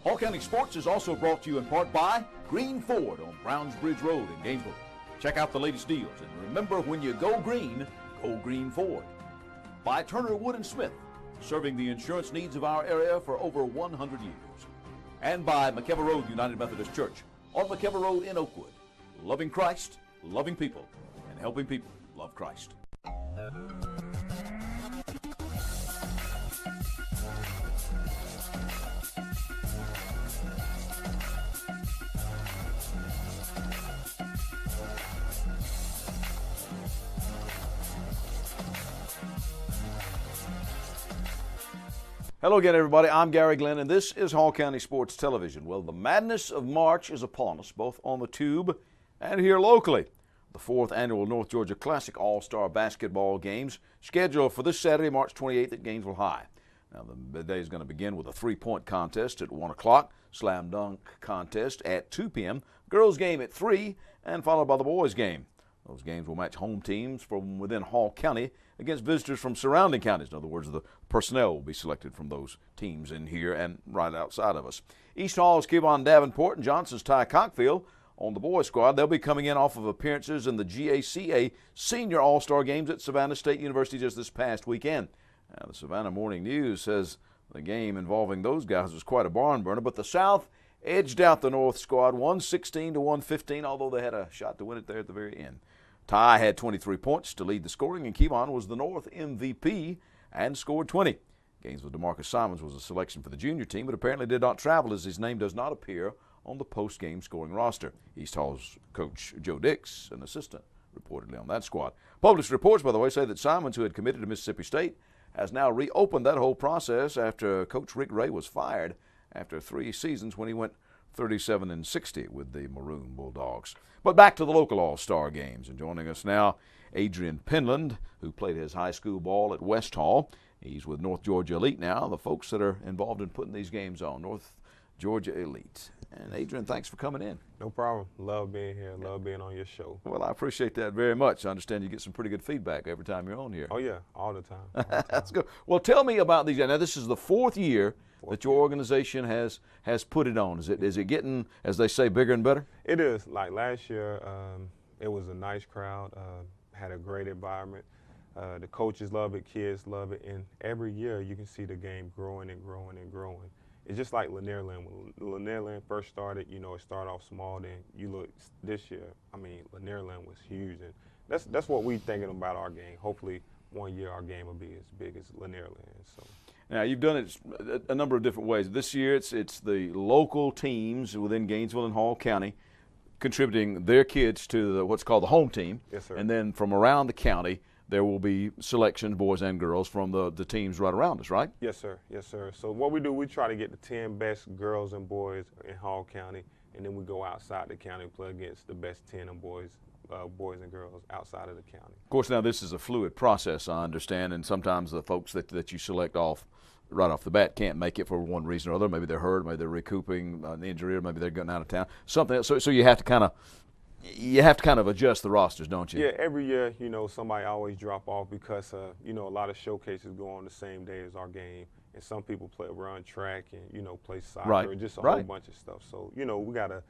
Hall County Sports is also brought to you in part by Green Ford on Browns Bridge Road in Gainesville. Check out the latest deals, and remember, when you go Green Ford. By Turner Wood & Smith, serving the insurance needs of our area for over 100 years. And by McKever Road United Methodist Church on McKever Road in Oakwood. Loving Christ, loving people, and helping people love Christ. Hello again, everybody. I'm Gary Glenn, and this is Hall County Sports Television. Well, the madness of March is upon us, both on the tube and here locally. The 4th annual North Georgia Classic All-Star Basketball Games scheduled for this Saturday, March 28th at Gainesville High. Now, the day is going to begin with a three-point contest at 1 o'clock, slam dunk contest at 2 p.m., girls' game at 3, and followed by the boys' game. Those games will match home teams from within Hall County against visitors from surrounding counties. In other words, the personnel will be selected from those teams in here and right outside of us. East Hall's Kevon Davenport and Johnson's Ty Cockfield on the boys' squad. They'll be coming in off of appearances in the GACA Senior All-Star Games at Savannah State University just this past weekend. Now, the Savannah Morning News says the game involving those guys was quite a barn burner, but the South edged out the North squad 116-115, although they had a shot to win it there at the very end. Ty had 23 points to lead the scoring, and Kevon was the North MVP and scored 20. Gainesville DeMarcus Simons was a selection for the junior team, but apparently did not travel as his name does not appear on the post-game scoring roster. East Hall's coach Joe Dix, an assistant, reportedly on that squad. Published reports, by the way, say that Simons, who had committed to Mississippi State, has now reopened that whole process after Coach Rick Ray was fired after 3 seasons when he went 37-60 with the Maroon Bulldogs. But back to the local All-Star games, and joining us now, Adrian Penland, who played his high school ball at West Hall. He's with North Georgia Elite now, the folks that are involved in putting these games on, North Georgia Elite. And Adrian, thanks for coming in. No problem. Love being here. Love being on your show. Well, I appreciate that very much. I understand you get some pretty good feedback every time you're on here. Oh, yeah, all the time. That's good. Well, tell me about these. Now, this is the 4th year that your organization has put it on. Is it getting, as they say, bigger and better? It is. Like last year, it was a nice crowd, had a great environment. The coaches love it, kids love it, and every year you can see the game growing and growing and growing. It's just like Lanierland. When Lanierland first started, it started off small. Then you look this year. I mean, Lanierland was huge, and that's what we're thinking about our game. Hopefully, one year our game will be as big as Lanierland. So. Now, you've done it a number of different ways. This year, it's the local teams within Gainesville and Hall County contributing their kids to what's called the home team. Yes, sir. And then from around the county, there will be selections, boys and girls, from the teams right around us, right? Yes, sir. Yes, sir. So what we do, we try to get the 10 best girls and boys in Hall County, and then we go outside the county and play against the best 10 of boys and girls outside of the county. Of course, now this is a fluid process, I understand, and sometimes the folks that you select right off the bat can't make it for one reason or other. Maybe they're hurt, maybe they're recouping an injury, or maybe they're going out of town. Something else. So you have to kind of adjust the rosters, don't you? Yeah, every year, somebody always drop off because a lot of showcases go on the same day as our game, and some people run track and play soccer, right. and just a whole bunch of stuff. So we gotta.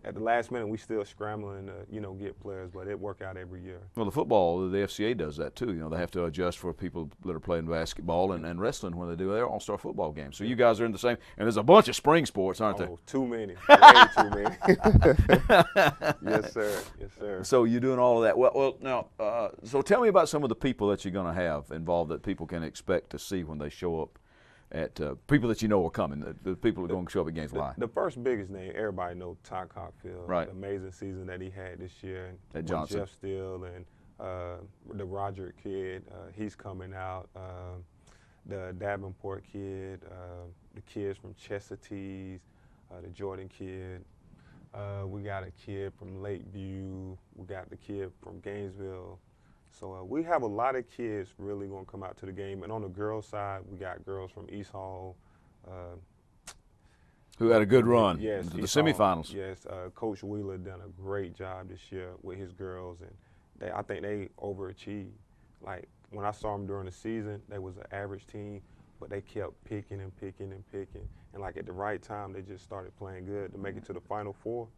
At the last minute, we still scrambling to, get players, but it work out every year. Well, the football, the FCA does that too. They have to adjust for people that are playing basketball and wrestling when they do their all-star football games. So you guys are in the same, and there's a bunch of spring sports, aren't there? Oh, too many. Way too many. Yes, sir. Yes, sir. So you're doing all of that. Well, now, so tell me about some of the people that you're going to have involved that people can expect to see when they show up. At people that are coming, the people that are going to show up at Gainesville High. The first biggest name, everybody knows Ty Cockfield. Right. The amazing season that he had this year. At Johnson. Jeff Steele and the Roger kid, he's coming out. The Davenport kid, the kids from Chesapeake, the Jordan kid. We got a kid from Lakeview. We got the kid from Gainesville. So we have a lot of kids really going to come out to the game. And on the girls' side, we got girls from East Hall. Who had a good run yes, into the semifinals. Yes, Coach Wheeler done a great job this year with his girls, and I think they overachieved. Like, when I saw them during the season, they was an average team. but they kept picking and picking and picking. And like at the right time, they just started playing good to make it to the Final Four.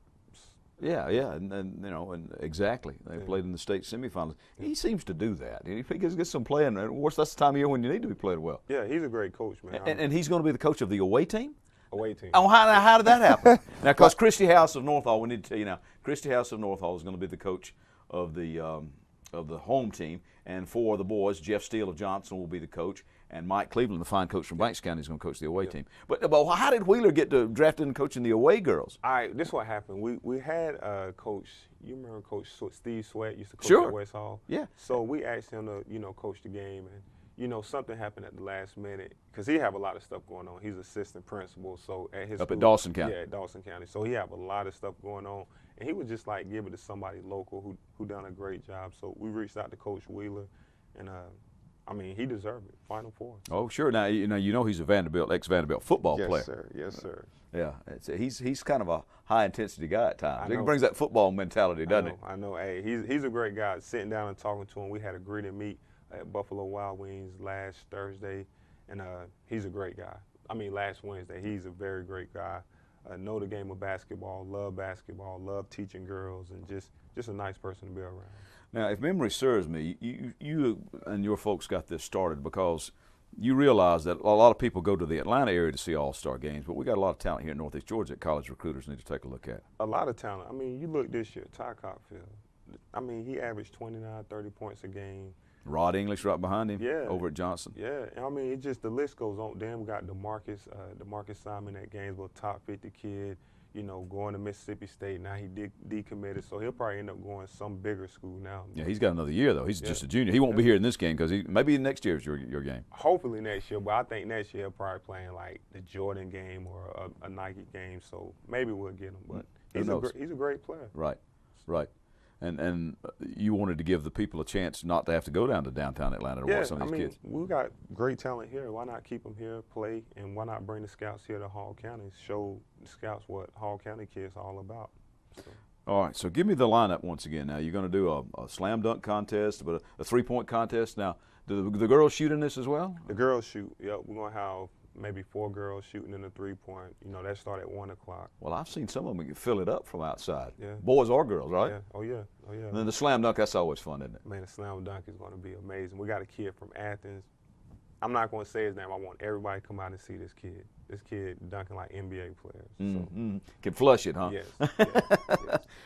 Yeah, and exactly. They played in the state semifinals. He seems to do that. He gets some playing. Of course, that's the time of year when you need to be playing well. Yeah, he's a great coach, man. And he's going to be the coach of the away team? Away team. Oh, how did that happen? Now, because Christy House of North Hall, we need to tell you now, Christy House of North Hall is going to be the coach of the home team. And for the boys, Jeff Steele of Johnson will be the coach, and Mike Cleveland, the fine coach from Banks County, is going to coach the away team. But how did Wheeler get drafted and coaching the away girls? All right, this is what happened. We had Coach, you remember Coach Steve Sweat used to coach Sure. at West Hall? Yeah. So we asked him to, coach the game, and, something happened at the last minute because he have a lot of stuff going on. He's assistant principal, so at his Up school, at Dawson County. Yeah, at Dawson County. So he have a lot of stuff going on, and he would just like give it to somebody local who done a great job. So we reached out to Coach Wheeler, and he deserved it. Final Four. Oh, sure. Now he's a ex-Vanderbilt football player. Yes, sir. Yeah, he's kind of a high-intensity guy at times. He brings that football mentality, doesn't he? I know. Hey, he's a great guy. Sitting down and talking to him, we had a greet and meet at Buffalo Wild Wings last Thursday, and he's a great guy. Last Wednesday, he's a very great guy. Know the game of basketball, love teaching girls, and just a nice person to be around. Now, if memory serves me, you and your folks got this started because you realize that a lot of people go to the Atlanta area to see all-star games, but we got a lot of talent here in Northeast Georgia that college recruiters need to take a look at. A lot of talent. You look this year, Ty Cockfield. He averaged 29, 30 points a game. Rod English right behind him. Yeah. Over at Johnson. Yeah, it just the list goes on. Then we got DeMarcus Simon at Gainesville, top 50 kid. Going to Mississippi State. Now he decommitted, so he'll probably end up going some bigger school now. Yeah, he's got another year though. He's just a junior. He won't be here in this game because maybe next year is your game. Hopefully next year, but I think next year he'll probably playing like the Jordan game or a Nike game. So maybe we'll get him. But he's a great player. Right. And you wanted to give the people a chance not to have to go down to downtown Atlanta to watch some of these kids. We got great talent here. Why not keep them here, play, and why not bring the scouts here to Hall County, show the scouts what Hall County kids are all about. So. All right, so give me the lineup once again. Now, you're going to do a slam dunk contest, but a three-point contest. Now, do the girls shoot in this as well? The girls shoot, yep. We're going to have maybe 4 girls shooting in the three-point. That start at 1 o'clock. Well, I've seen some of them fill it up from outside. Yeah. Boys or girls, right? Yeah. Oh, yeah. And then the slam dunk, that's always fun, isn't it? Man, the slam dunk is going to be amazing. We got a kid from Athens. I'm not going to say his name. I want everybody to come out and see this kid. This kid dunking like NBA players. Mm-hmm. Can flush it, huh? Yes.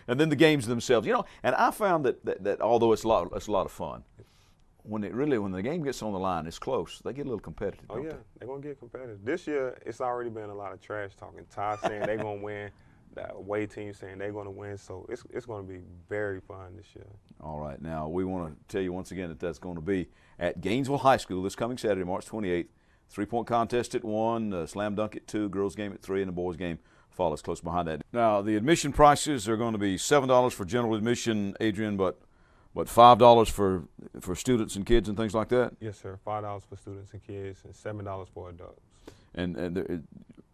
And then the games themselves. And I found that although it's a lot of fun, when the game gets on the line, it's close. They get a little competitive. Oh yeah, they're gonna get competitive. This year, it's already been a lot of trash talking. Ty saying they're gonna win, the away team saying they're gonna win. So it's gonna be very fun this year. All right, now we want to tell you once again that's going to be at Gainesville High School this coming Saturday, March 28th. 3-point contest at 1, slam dunk at 2, girls game at 3, and the boys game follows close behind that. Now the admission prices are going to be $7 for general admission, Adrian, but $5 for students and kids and things like that? Yes, sir. $5 for students and kids and $7 for adults. And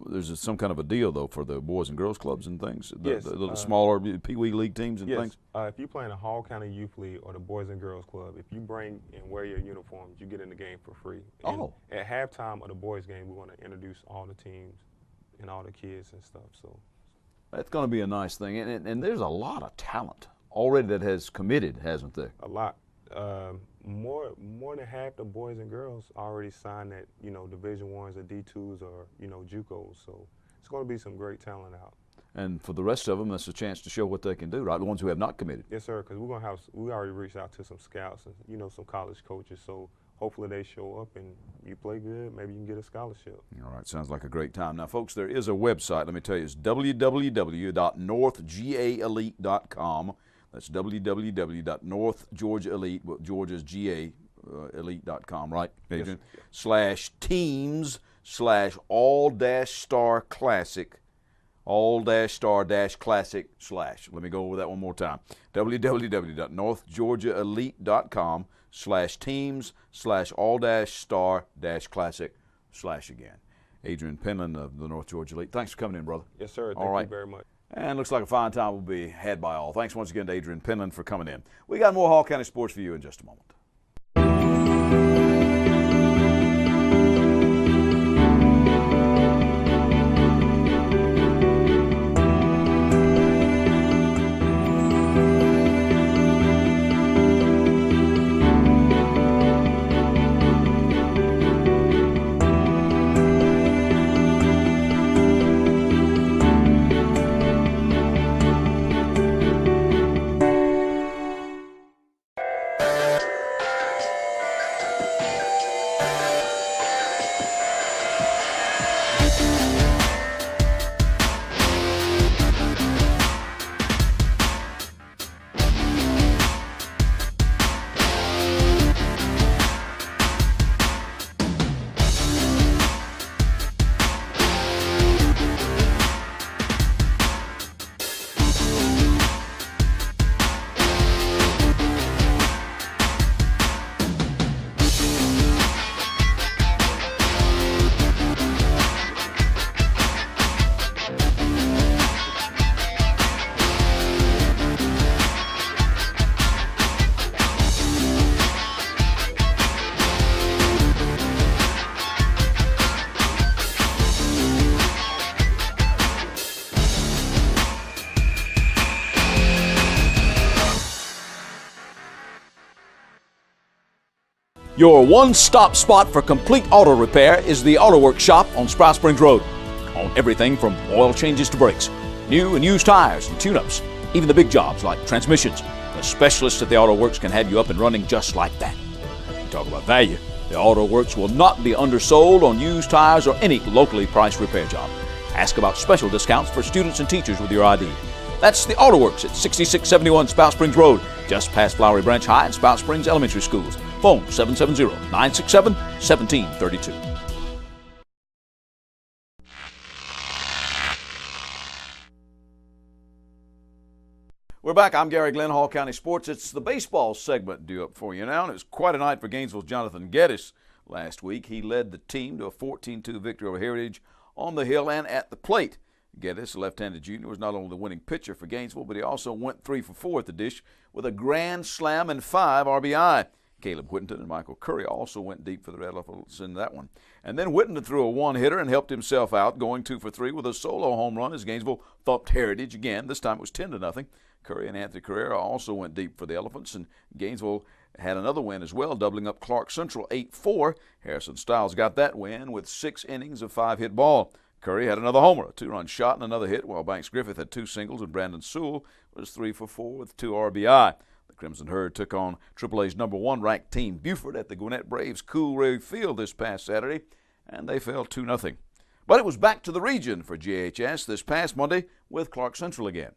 there's some kind of a deal, though, for the boys and girls clubs and things? Yes. The little smaller Pee Wee League teams and things? If you play in a Hall County Youth League or the Boys and Girls Club, if you bring and wear your uniforms, you get in the game for free. And at halftime of the boys' game, we want to introduce all the teams and all the kids and stuff. So that's going to be a nice thing. And there's a lot of talent already that has committed, hasn't there? A lot. More than half the boys and girls already signed at Division I's or D2s or JUCOs. So it's going to be some great talent out. And for the rest of them, that's a chance to show what they can do, right? The ones who have not committed. Yes, sir. Because we already reached out to some scouts and some college coaches. So hopefully they show up and you play good. Maybe you can get a scholarship. All right, sounds like a great time. Now, folks, there is a website. Let me tell you, it's www.northgaelite.com. That's www.northgeorgiaelite, Georgia's GA, elite.com, right, Adrian? Yes. /teams/all-star-classic, all-star-classic/ Let me go over that one more time. www.northgeorgiaelite.com /teams/all-star-classic/ again. Adrian Penland of the North Georgia Elite. Thanks for coming in, brother. Yes, sir. Thank you very much. And looks like a fine time will be had by all. Thanks once again to Adrian Penland for coming in. We got more Hall County sports for you in just a moment. Your one-stop spot for complete auto repair is the Auto Works shop on Sprout Springs Road. On everything from oil changes to brakes, new and used tires and tune-ups, even the big jobs like transmissions. The specialists at the Auto Works can have you up and running just like that. You talk about value. The Auto Works will not be undersold on used tires or any locally priced repair job. Ask about special discounts for students and teachers with your ID. That's the Auto Works at 6671 Spout Springs Road, just past Flowery Branch High and Spout Springs Elementary Schools. Phone 770-967-1732. We're back. I'm Gary Glenn, Hall County Sports. It's the baseball segment due up for you now. And it was quite a night for Gainesville's Jonathan Geddes last week. He led the team to a 14-2 victory over Heritage on the hill and at the plate. Geddes, a left-handed junior, was not only the winning pitcher for Gainesville, but he also went 3 for 4 at the dish with a grand slam and 5 RBI. Caleb Whittington and Michael Curry also went deep for the Red Elephants in that one. And then Whittington threw a one-hitter and helped himself out, going 2 for 3 with a solo home run as Gainesville thumped Heritage again. This time it was 10-0. Curry and Anthony Carrera also went deep for the Elephants, and Gainesville had another win as well, doubling up Clark Central 8-4. Harrison Stiles got that win with 6 innings of 5-hit ball. Curry had another homer, a 2-run shot and another hit, while Banks Griffith had 2 singles and Brandon Sewell was 3 for 4 with 2 RBI. The Crimson Herd took on AAA's #1 ranked team Buford at the Gwinnett Braves Coolray Field this past Saturday, and they fell 2-0. But it was back to the region for GHS this past Monday with Clark Central again.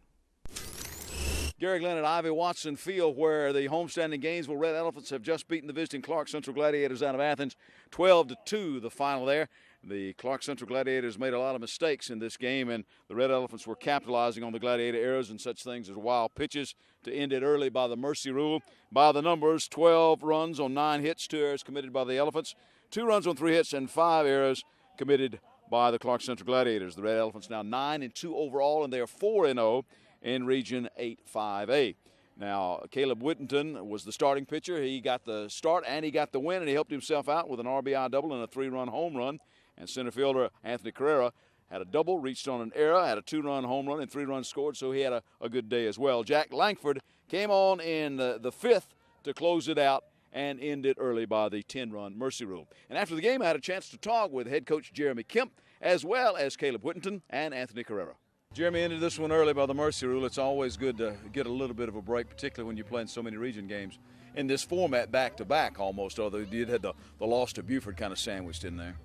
Gary Glenn at Ivy Watson Field, where the homestanding Gainesville Red Elephants have just beaten the visiting Clark Central Gladiators out of Athens, 12-2 the final there. The Clark Central Gladiators made a lot of mistakes in this game, and the Red Elephants were capitalizing on the Gladiator errors and such things as wild pitches to end it early by the mercy rule. By the numbers, 12 runs on 9 hits, 2 errors committed by the Elephants, 2 runs on 3 hits, and 5 errors committed by the Clark Central Gladiators. The Red Elephants now 9-2 overall, and they are 4-0 in Region 8-5A. Now, Caleb Whittington was the starting pitcher. He got the start and he got the win, and he helped himself out with an RBI double and a 3-run home run. And center fielder Anthony Carrera had a double, reached on an error, had a 2-run home run and 3 runs scored, so he had a good day as well. Jack Langford came on in the 5th to close it out and end it early by the 10-run mercy rule. And after the game, I had a chance to talk with head coach Jeremy Kemp, as well as Caleb Whittington and Anthony Carrera. Jeremy ended this one early by the mercy rule. It's always good to get a little bit of a break, particularly when you're playing so many region games in this format back-to-back almost, although you did have the loss to Buford kind of sandwiched in there.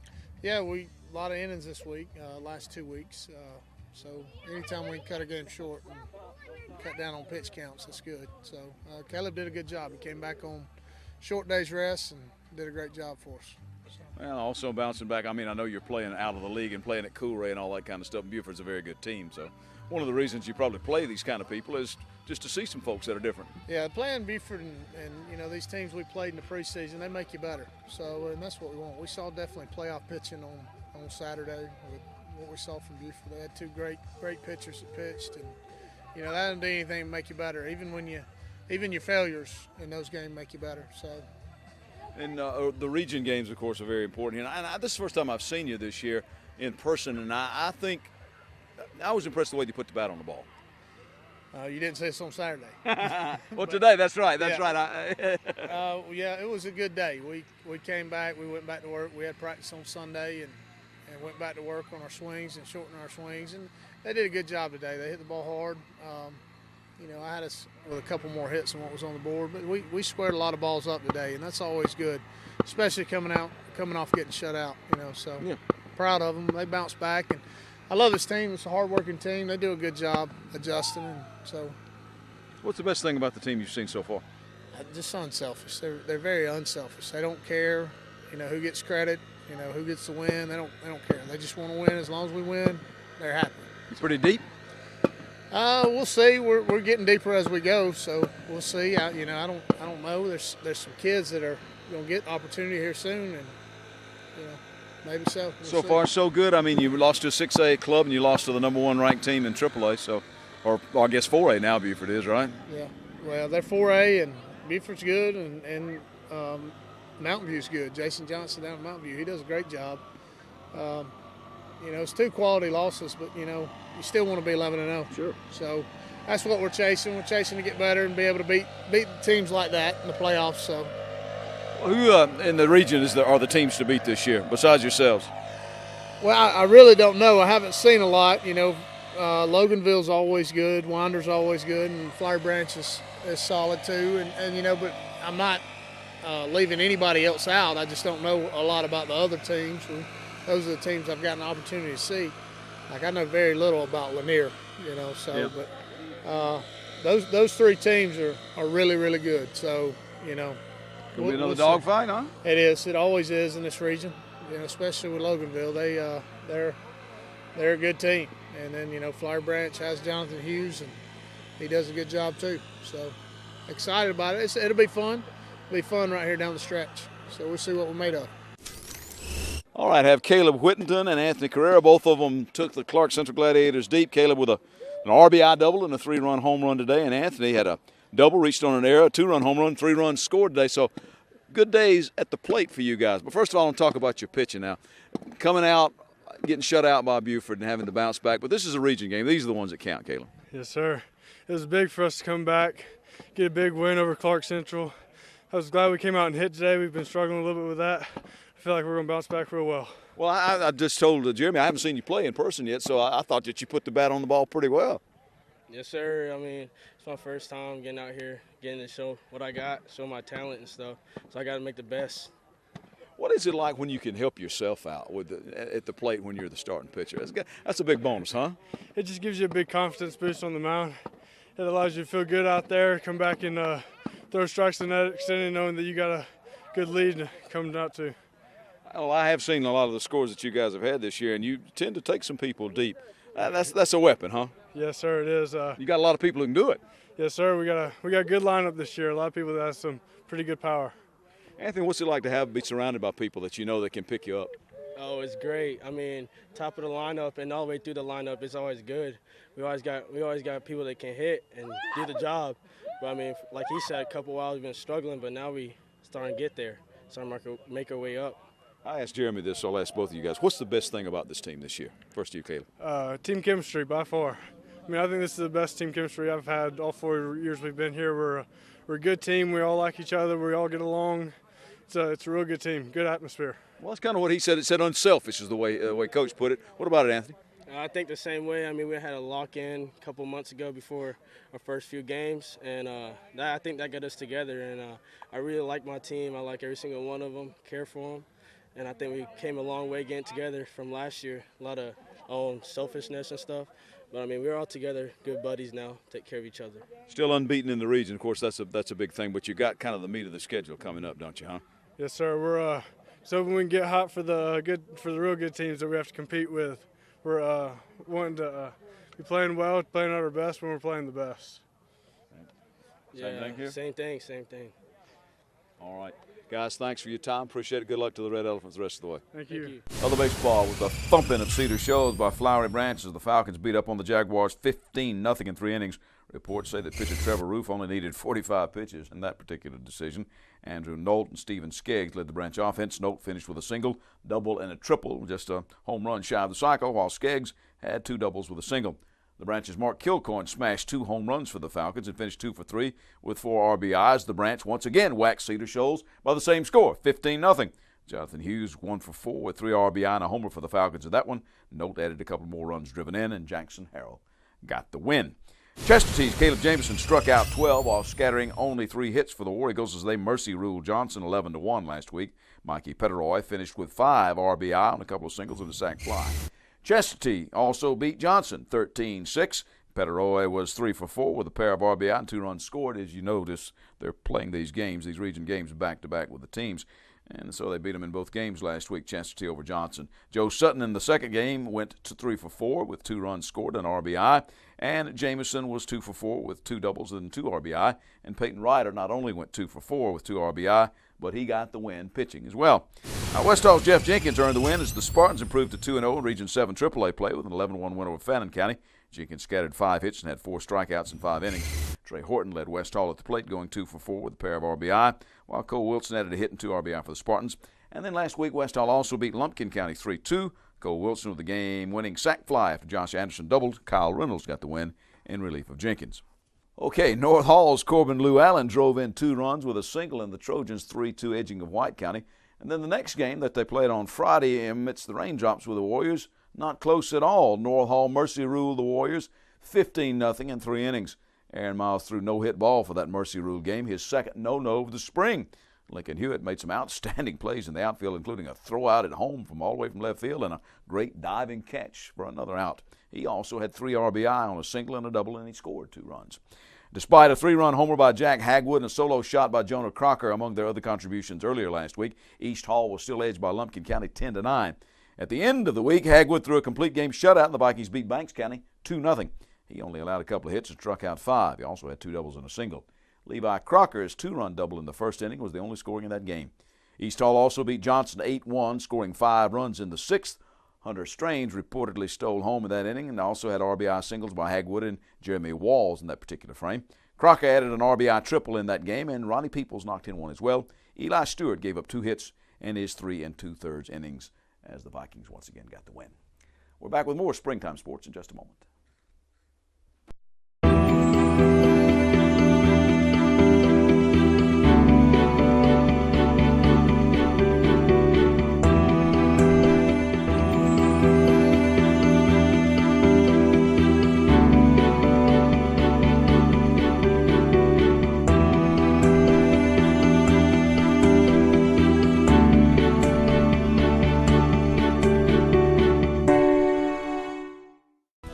Yeah, a lot of innings this week, last 2 weeks. So anytime we can cut a game short and cut down on pitch counts, that's good. So Caleb did a good job. He came back on short day's rest and did a great job for us. Well, also bouncing back, I mean, I know you're playing out of the league and playing at Coolray and all that kind of stuff. Buford's a very good team, so one of the reasons you probably play these kind of people is just to see some folks that are different. Yeah, playing Buford and you know, these teams we played in the preseason, they make you better. So, and that's what we want. We saw definitely playoff pitching on Saturday with what we saw from Buford. They had 2 great pitchers that pitched, and you know, that doesn't do anything to make you better. Even your failures in those games make you better. So. And the region games, of course, are very important. And this is the first time I've seen you this year in person, and I think I was impressed the way you put the bat on the ball. You didn't say this on Saturday. Well, today, that's right. That's yeah. right. Yeah, it was a good day. We came back. We went back to work. We had practice on Sunday and went back to work on our swings and shortening our swings. And they did a good job today. They hit the ball hard. You know, I had us with a couple more hits than what was on the board, but we squared a lot of balls up today, and that's always good, especially coming off getting shut out. You know, so yeah. Proud of them. They bounced back, and I love this team. It's a hard-working team. They do a good job adjusting, and so. What's the best thing about the team you've seen so far? Just unselfish. They're very unselfish. They don't care, you know, who gets credit, you know, who gets the win. They don't care. They just want to win. As long as we win, they're happy. You pretty deep? We'll see. We're getting deeper as we go, so we'll see. I don't know. There's some kids that are going to get opportunity here soon, and you know, maybe so. So far, so good. I mean, you lost to a 6A club, and you lost to the #1 ranked team in AAA. So, or I guess 4A now. Buford is, right? Yeah. Well, they're 4A, and Buford's good, and Mountain View's good. Jason Johnson down at Mountain View, he does a great job. You know, it's 2 quality losses, but you know, you still want to be 11-0. Sure. So that's what we're chasing. We're chasing to get better and be able to beat teams like that in the playoffs. So. Who in the region are the teams to beat this year, besides yourselves? Well, I really don't know. I haven't seen a lot. Loganville's always good, Winder's always good, and Flowery Branch is solid too. But I'm not leaving anybody else out. I just don't know a lot about the other teams. Those are the teams I've gotten an opportunity to see. Like, I know very little about Lanier, Yeah. But those three teams are really, really good. So, Gonna be another dogfight, huh? It is. It always is in this region, especially with Loganville. They're a good team. And then, Flowery Branch has Jonathan Hughes, and he does a good job too. So excited about it. It'll be fun. It'll be fun right here down the stretch. So we'll see what we're made of. All right, have Caleb Whittington and Anthony Carrera. Both of them took the Clark Central Gladiators deep. Caleb with an RBI double and a 3-run home run today, and Anthony had a double, reached on an error, a 2-run home run, 3 runs scored today. So good days at the plate for you guys. But first of all, I want to talk about your pitching now. Coming out, getting shut out by Buford and having to bounce back. But this is a region game. These are the ones that count, Caleb. Yes, sir. It was big for us to come back, get a big win over Clark Central. I was glad we came out and hit today. We've been struggling a little bit with that. I feel like we're going to bounce back real well. Well, I just told Jeremy I haven't seen you play in person yet, so I thought that you put the bat on the ball pretty well. Yes, sir. I mean, it's my first time getting out here, getting to show what I got, show my talent and stuff. So I got to make the best. What is it like when you can help yourself out at the plate when you're the starting pitcher? That's a big bonus, huh? It just gives you a big confidence boost on the mound. It allows you to feel good out there, come back and throw strikes in that extended, knowing that you got a good lead to come out to. Well, I have seen a lot of the scores that you guys have had this year, and you tend to take some people deep. That's a weapon, huh? Yes, sir, it is. You got a lot of people who can do it. Yes, sir. We got a good lineup this year. A lot of people that have some pretty good power. Anthony, what's it like to be surrounded by people that you know that can pick you up? Oh, it's great. I mean, top of the lineup and all the way through the lineup is always good. We always got people that can hit and do the job. But I mean, like he said, a couple while we've been struggling, but now we starting to get there, starting to make our way up. I asked Jeremy this, so I'll ask both of you guys. What's the best thing about this team this year? First to you, Caleb. Team chemistry by far. I mean, I think this is the best team chemistry I've had all 4 years we've been here. We're a good team. We all like each other. We all get along. It's a real good team, good atmosphere. Well, that's kind of what he said. It said unselfish is the way Coach put it. What about it, Anthony? I think the same way. I mean, we had a lock-in a couple months ago before our first few games, and I think that got us together. And I really like my team. I like every single one of them, care for them. And I think we came a long way getting together from last year. A lot of selfishness and stuff. But, I mean, we're all together, good buddies now, take care of each other. Still unbeaten in the region. Of course, that's a big thing. But you got kind of the meat of the schedule coming up, don't you, huh? Yes, sir. We're so when we get hot for the real good teams that we have to compete with. We're wanting to be playing well, playing at our best when we're playing the best. Yeah, same thing. All right. Guys, thanks for your time. Appreciate it. Good luck to the Red Elephants the rest of the way. Thank you. Other baseball with a thumping of Cedar Shoals by Flowery Branch as the Falcons beat up on the Jaguars 15-0 in 3 innings. Reports say that pitcher Trevor Roof only needed 45 pitches in that particular decision. Andrew Nolt and Stephen Skeggs led the Branch offense. Nolt finished with a single, double, and a triple, just a home run shy of the cycle, while Skeggs had 2 doubles with a single. The Branch's Mark Kilcoyne smashed 2 home runs for the Falcons and finished 2 for 3 with 4 RBIs. The Branch once again whacked Cedar Shoals by the same score, 15-0. Jonathan Hughes 1 for 4 with 3 RBI and a homer for the Falcons in that one. Nolt added a couple more runs driven in, and Jackson Harrell got the win. Chesterton's Caleb Jameson struck out 12 while scattering only 3 hits for the War Eagles as they mercy ruled Johnson 11-1 last week. Mikey Petteroy finished with 5 RBI on a couple of singles and a sac fly. Chesterton also beat Johnson 13-6. Petteroy was 3 for 4 with a pair of RBI and 2 runs scored. As you notice, they're playing these region games back-to-back with the teams. And so they beat them in both games last week, Chesterton over Johnson. Joe Sutton in the second game went to 3 for 4 with 2 runs scored and RBI. And Jameson was 2 for 4 with 2 doubles and 2 RBI. And Peyton Ryder not only went 2 for 4 with 2 RBI, but he got the win pitching as well. West Hall's Jeff Jenkins earned the win as the Spartans improved to 2-0 in Region 7 AAA play with an 11-1 win over Fannin County. Jenkins scattered 5 hits and had 4 strikeouts in 5 innings. Trey Horton led West Hall at the plate, going 2 for 4 with a pair of RBI, while Cole Wilson added a hit and 2 RBI for the Spartans. And then last week, West Hall also beat Lumpkin County 3-2. Cole Wilson with the game-winning sac fly after Josh Anderson doubled. Kyle Reynolds got the win in relief of Jenkins. Okay, North Hall's Corbin Lou Allen drove in 2 runs with a single in the Trojans' 3-2 edging of White County. And then the next game that they played on Friday amidst the raindrops with the Warriors, not close at all. North Hall mercy ruled the Warriors 15-0 in 3 innings. Aaron Miles threw no-hit ball for that mercy ruled game, his second no-no of the spring. Lincoln Hewitt made some outstanding plays in the outfield, including a throw-out at home from all the way from left field and a great diving catch for another out. He also had 3 RBI on a single and a double, and he scored 2 runs. Despite a 3-run homer by Jack Hagwood and a solo shot by Jonah Crocker among their other contributions earlier last week, East Hall was still edged by Lumpkin County 10-9. At the end of the week, Hagwood threw a complete game shutout, and the Vikings beat Banks County 2-0. He only allowed a couple of hits and struck out 5. He also had 2 doubles and a single. Levi Crocker's 2-run double in the first inning was the only scoring in that game. East Hall also beat Johnson 8-1, scoring 5 runs in the 6th. Hunter Strange reportedly stole home in that inning and also had RBI singles by Hagwood and Jeremy Walls in that particular frame. Crocker added an RBI triple in that game, and Ronnie Peoples knocked in 1 as well. Eli Stewart gave up 2 hits in his 3 2/3 innings as the Vikings once again got the win. We're back with more Springtime Sports in just a moment.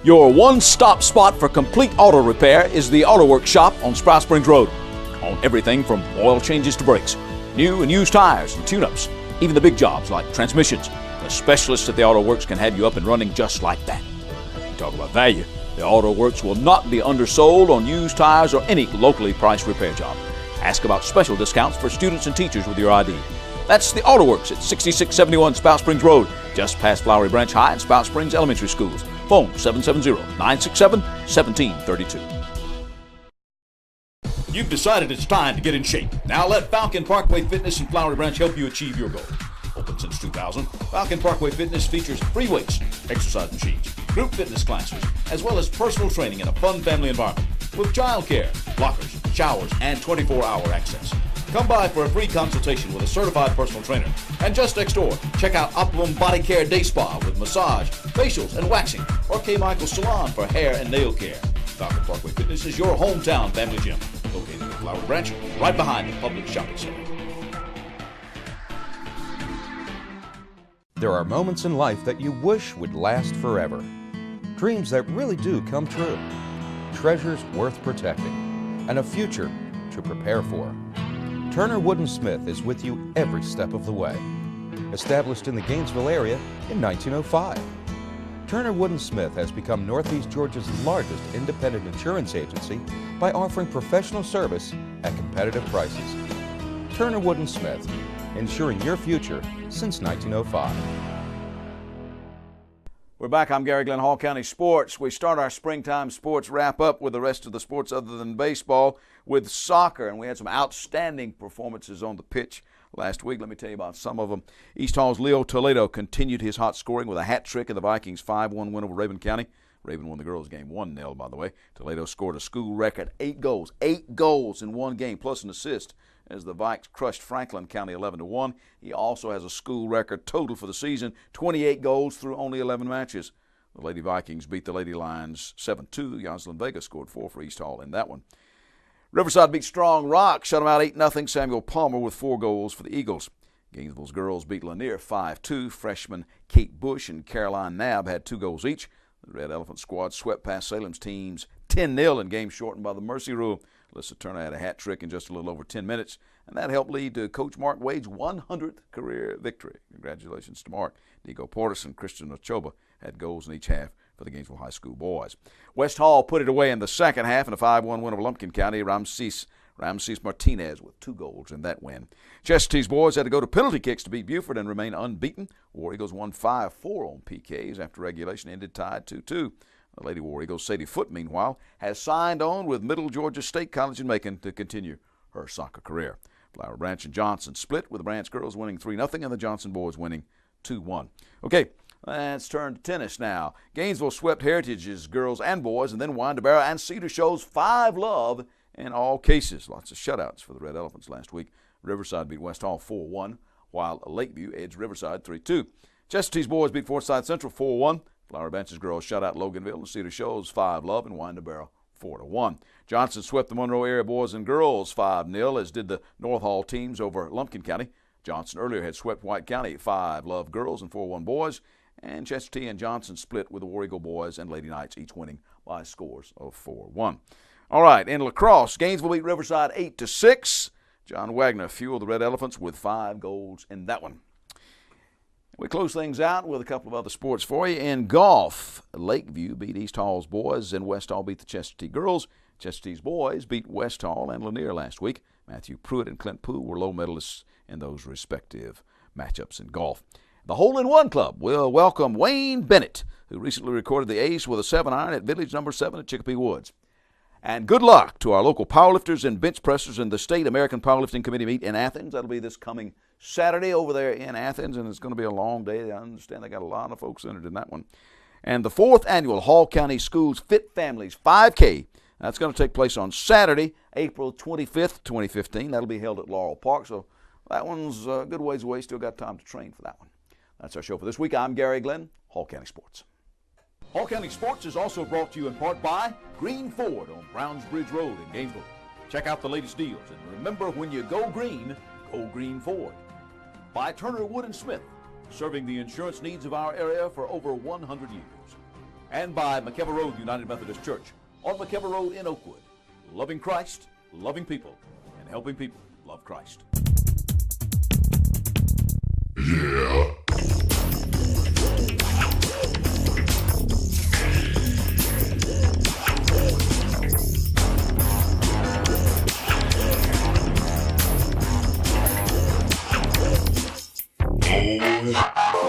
Your one-stop spot for complete auto repair is the Auto Works shop on Sprout Springs Road. On everything from oil changes to brakes, new and used tires and tune-ups, even the big jobs like transmissions. The specialists at the Auto Works can have you up and running just like that. You talk about value, the Auto Works will not be undersold on used tires or any locally priced repair job. Ask about special discounts for students and teachers with your ID. That's the Auto Works at 6671 Spout Springs Road, just past Flowery Branch High and Spout Springs Elementary Schools. Phone 770-967-1732. You've decided it's time to get in shape. Now let Falcon Parkway Fitness in Flowery Branch help you achieve your goal. Open since 2000, Falcon Parkway Fitness features free weights, exercise machines, group fitness classes, as well as personal training in a fun family environment with childcare, lockers, showers, and 24-hour access. Come by for a free consultation with a certified personal trainer. And just next door, check out Optimum Body Care Day Spa with massage, facials, and waxing, or K. Michael Salon for hair and nail care. Falcon Parkway Fitness is your hometown family gym, located in Flowery Branch, right behind the public shopping center. There are moments in life that you wish would last forever. Dreams that really do come true. Treasures worth protecting. And a future to prepare for. Turner Wood & Smith is with you every step of the way. Established in the Gainesville area in 1905. Turner Wood & Smith has become Northeast Georgia's largest independent insurance agency by offering professional service at competitive prices. Turner Wood & Smith, insuring your future since 1905. We're back. I'm Gary Glenn, Hall County Sports. We start our springtime sports wrap up with the rest of the sports other than baseball with soccer, and we had some outstanding performances on the pitch last week. Let me tell you about some of them. East Hall's Leo Toledo continued his hot scoring with a hat trick in the Vikings' 5-1 win over Raven County. Raven won the girls' game 1-0, by the way. Toledo scored a school record 8 goals in one game, plus an assist, as the Vikes crushed Franklin County 11-1. He also has a school record total for the season, 28 goals through only 11 matches. The Lady Vikings beat the Lady Lions 7-2. Yoslin Vega scored 4 for East Hall in that one. Riverside beat Strong Rock, shut them out 8-0. Samuel Palmer with 4 goals for the Eagles. Gainesville's girls beat Lanier 5-2. Freshmen Kate Bush and Caroline Knabb had 2 goals each. The Red Elephant squad swept past Salem's teams 10-0 in games shortened by the mercy rule. Alyssa Turner had a hat trick in just a little over 10 minutes, and that helped lead to Coach Mark Wade's 100th career victory. Congratulations to Mark. Diego Portis and Christian Ochoa had goals in each half for the Gainesville High School boys. West Hall put it away in the second half in a 5-1 win over Lumpkin County. Ramses Martinez with 2 goals in that win. Chesapeake's boys had to go to penalty kicks to beat Buford and remain unbeaten. War Eagles won 5-4 on PKs after regulation ended tied 2-2. The Lady War Eagles' Sadie Foote, meanwhile, has signed on with Middle Georgia State College in Macon to continue her soccer career. Flower Branch and Johnson split, with the Branch girls winning 3-0 and the Johnson boys winning 2-1. Okay, Let's turn to tennis now. Gainesville swept Heritage's girls and boys, and then Winnebago and Cedar shows 5-love in all cases. Lots of shutouts for the Red Elephants last week. Riverside beat West Hall 4-1, while Lakeview edged Riverside 3-2. Chesterton's boys beat Forsyth Central 4-1. Flower Bench's girls shut out Loganville, and Cedar shows 5-love, and Winnebago 4-1. Johnson swept the Monroe area boys and girls 5-0, as did the North Hall teams over Lumpkin County. Johnson earlier had swept White County 5-love girls and 4-1 boys, and Chesterton and Johnson split with the War Eagle boys and Lady Knights, each winning by scores of 4-1. All right, in lacrosse, Gainesville beat Riverside 8-6. John Wagner fueled the Red Elephants with 5 goals in that one. We close things out with a couple of other sports for you. In golf, Lakeview beat East Hall's boys, and West Hall beat the Chesterton girls. Chesterton's boys beat West Hall and Lanier last week. Matthew Pruitt and Clint Poole were low medalists in those respective matchups in golf. The Hole-in-One Club will welcome Wayne Bennett, who recently recorded the ace with a 7-iron at Village number 7 at Chicopee Woods. And good luck to our local powerlifters and bench pressers in the State American Powerlifting Committee meet in Athens. That'll be this coming Saturday over there in Athens, and it's going to be a long day. I understand they got a lot of folks entered in that one. And the 4th annual Hall County Schools Fit Families 5K, that's going to take place on Saturday, April 25th, 2015. That'll be held at Laurel Park, so that one's a good ways away. Still got time to train for that one. That's our show for this week. I'm Gary Glenn, Hall County Sports. Hall County Sports is also brought to you in part by Green Ford on Browns Bridge Road in Gainesville. Check out the latest deals, and remember, when you go Green Ford. By Turner Wood & Smith, serving the insurance needs of our area for over 100 years. And by McKever Road United Methodist Church on McKever Road in Oakwood. Loving Christ, loving people, and helping people love Christ. Yeah. Oh.